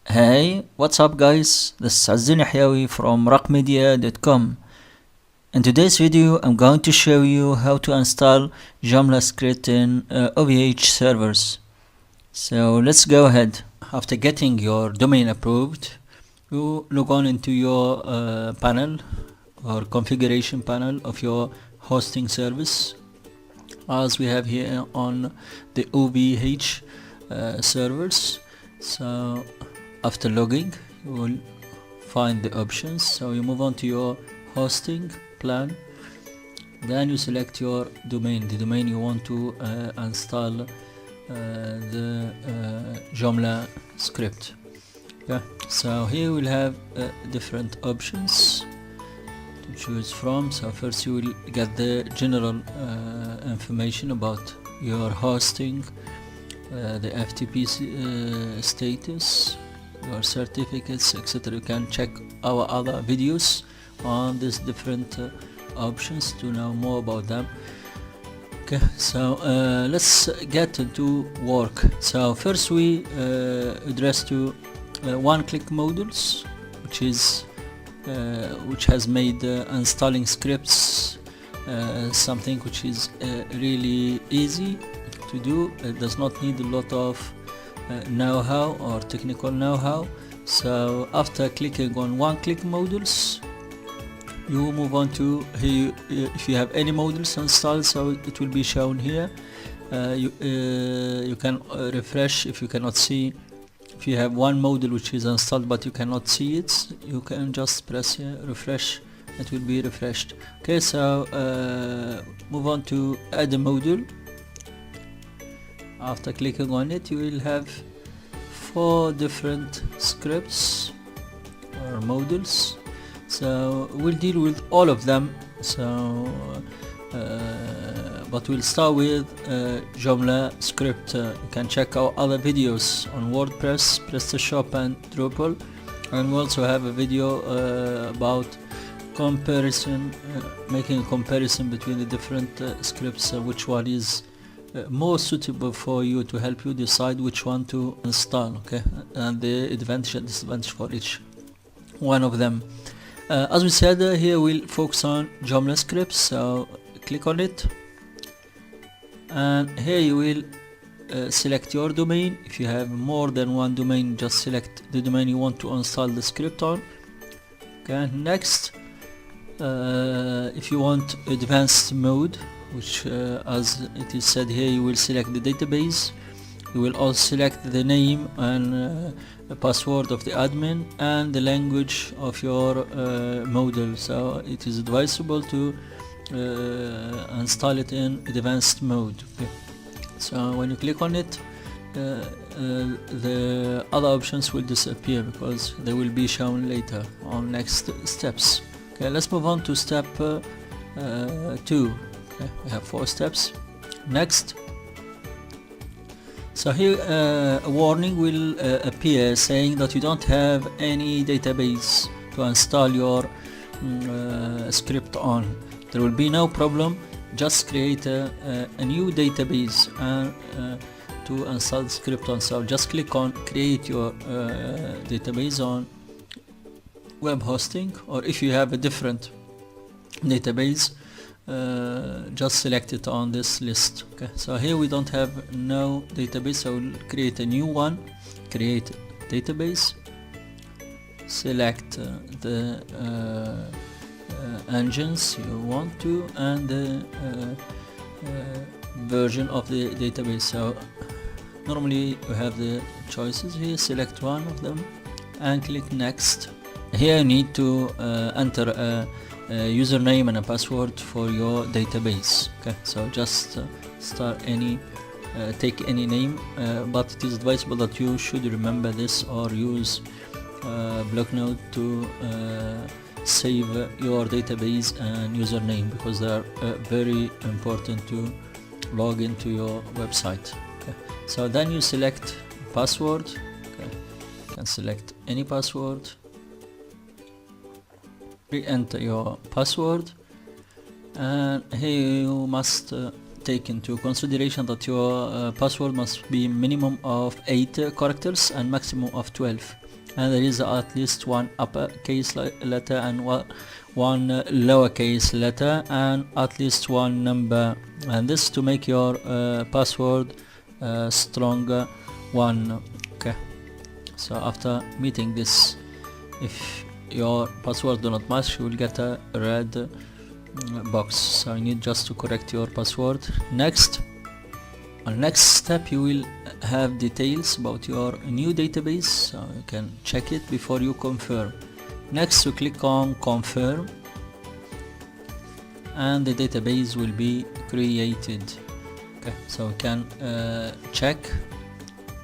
Hey, what's up guys? This is Azin Yahyawi from rockmedia.com. In today's video, I'm going to show you how to install Joomla script in OVH servers. So let's go ahead. After getting your domain approved, you log on into your panel or configuration panel of your hosting service, as we have here on the OVH servers. So after logging, you will find the options. So you move on to your hosting plan, then you select your domain, the domain you want to install the Joomla script. Okay, so here we'll have different options to choose from. So first you will get the general information about your hosting, the FTP status, your certificates, etc. You can check our other videos on these different options to know more about them. Okay, so let's get into work. So first we address to one-click modules, which has made installing scripts something which is really easy to do. It does not need a lot of know-how or technical know-how. So after clicking on one-click modules, you move on to here. If you have any modules installed, so it will be shown here. You can refresh if you cannot see. If you have one module which is installed but you cannot see it, you can just press here, refresh. It will be refreshed. Okay, so move on to add a module. After clicking on it, you will have 4 different scripts or modules. So we'll deal with all of them. So but we'll start with Joomla script. You can check our other videos on WordPress, PrestaShop and Drupal, and we also have a video about comparison, making a comparison between the different scripts, which one is more suitable for you, to help you decide which one to install. Okay, and the advantage and disadvantage for each one of them. As we said, here we'll focus on Joomla scripts. So click on it, and here you will select your domain. If you have more than one domain, just select the domain you want to install the script on. Okay, next, if you want advanced mode, which as it is said here, you will select the database. You will also select the name and the password of the admin and the language of your module. So it is advisable to install it in advanced mode. Okay. So when you click on it, the other options will disappear because they will be shown later on next steps. Okay, let's move on to step 2. Okay, we have 4 steps. Next, so here a warning will appear saying that you don't have any database to install your script on. There will be no problem. Just create a new database to install the script on. So just click on create your database on web hosting, or if you have a different database, just select it on this list. Okay, so here we don't have no database, so we'll create a new one. Create database, select the engines you want to, and the version of the database. So normally you have the choices here. Select one of them and click next. Here you need to enter a username and a password for your database. Okay, so just take any name, but it is advisable that you should remember this or use block note to save your database and username, because they are very important to log into your website. Okay, so then you select password. Okay, you can select any password. Re-enter your password, and here you must take into consideration that your password must be minimum of 8 characters and maximum of 12, and there is at least one uppercase letter and one lowercase letter and at least one number, and this to make your password stronger one. Okay, so after meeting this, if your password do not match, you will get a red box, so you need just to correct your password. Next, on next step, you will have details about your new database, so you can check it before you confirm. Next, you click on confirm and the database will be created. Okay, so you can check.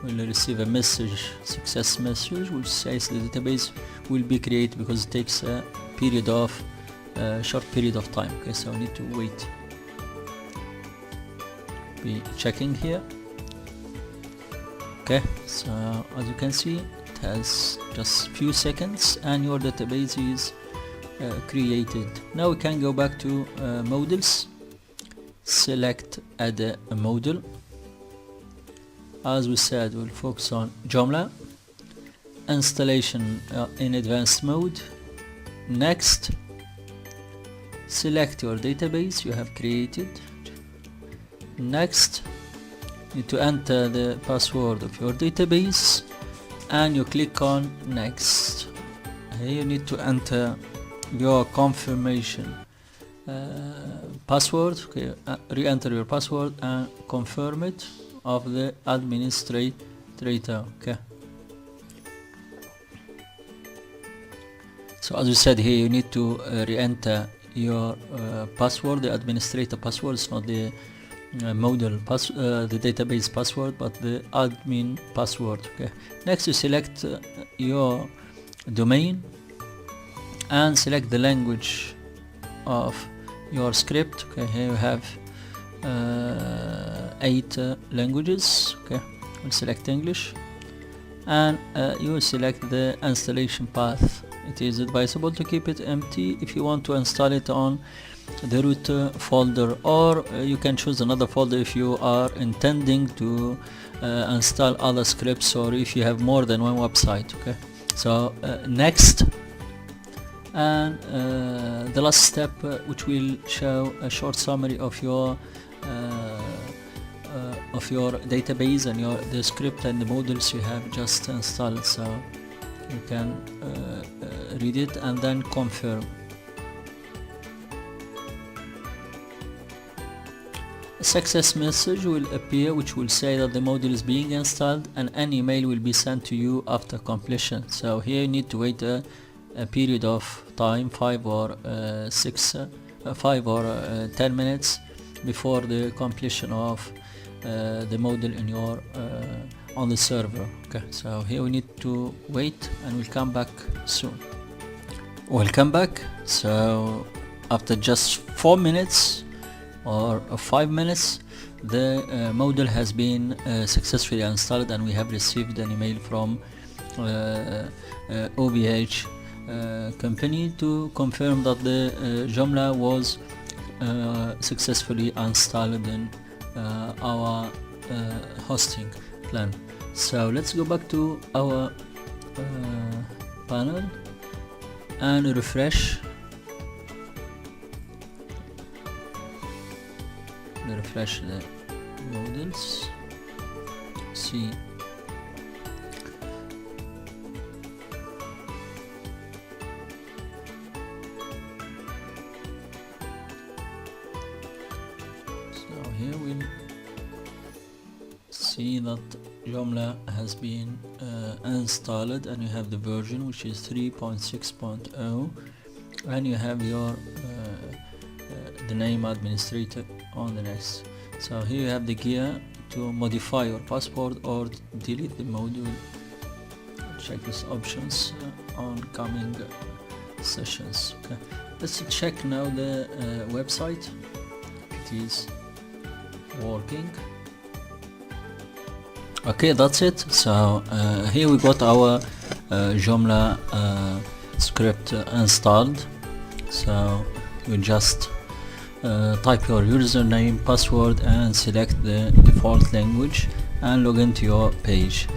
We'll receive a message, success message, which says the database will be created, because it takes a period of short period of time. Okay, so we need to wait. Be checking here. Okay, so as you can see, it has just few seconds and your database is created. Now we can go back to models, select add a module. As we said, we'll focus on Joomla installation in advanced mode. Next, select your database you have created. Next, you need to enter the password of your database and you click on next. Here you need to enter your confirmation password. Okay, re-enter your password and confirm it of the administrator. Okay, so as we said here, you need to re-enter your password, the administrator password. It's not the model the database password, but the admin password. Okay, next you select your domain and select the language of your script. Okay, here you have 8 languages. Okay, we'll select English and you will select the installation path. It is advisable to keep it empty if you want to install it on the root folder, or you can choose another folder if you are intending to install other scripts, or if you have more than one website. Okay, so next, and the last step, which will show a short summary of your database and the script and the models you have just installed, so you can read it and then confirm. A success message will appear which will say that the module is being installed, and an email will be sent to you after completion. So here you need to wait a period of time, 5 or 10 minutes before the completion of the module in your on the server. Okay, so here we need to wait and we'll come back soon. Welcome back. So after just 4 minutes or 5 minutes, the module has been successfully installed, and we have received an email from OVH company to confirm that the Joomla was successfully installed in our hosting plan. So let's go back to our panel and refresh the models. See, so here we'll see that Joomla has been installed, and you have the version which is 3.6.0, and you have your the name administrator on the next. So here you have the gear to modify your password or delete the module. Check these options on coming sessions. Okay, let's check now the website. It is working. Okay, that's it. So here we got our Joomla script installed. So you just type your username, password, and select the default language and log into your page.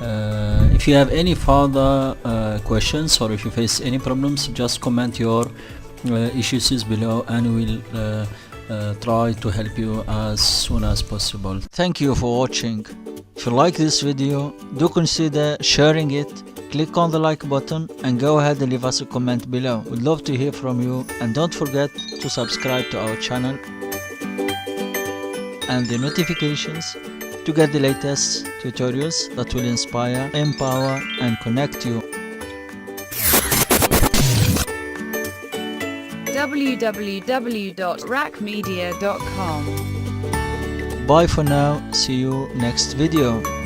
If you have any further questions, or if you face any problems, just comment your issues below, and we'll try to help you as soon as possible. Thank you for watching. If you like this video, do consider sharing it. Click on the like button and go ahead and leave us a comment below. We'd love to hear from you, and don't forget to subscribe to our channel and the notifications to get the latest tutorials that will inspire, empower, and connect you. www.rackmedia.com. Bye for now. See you next video.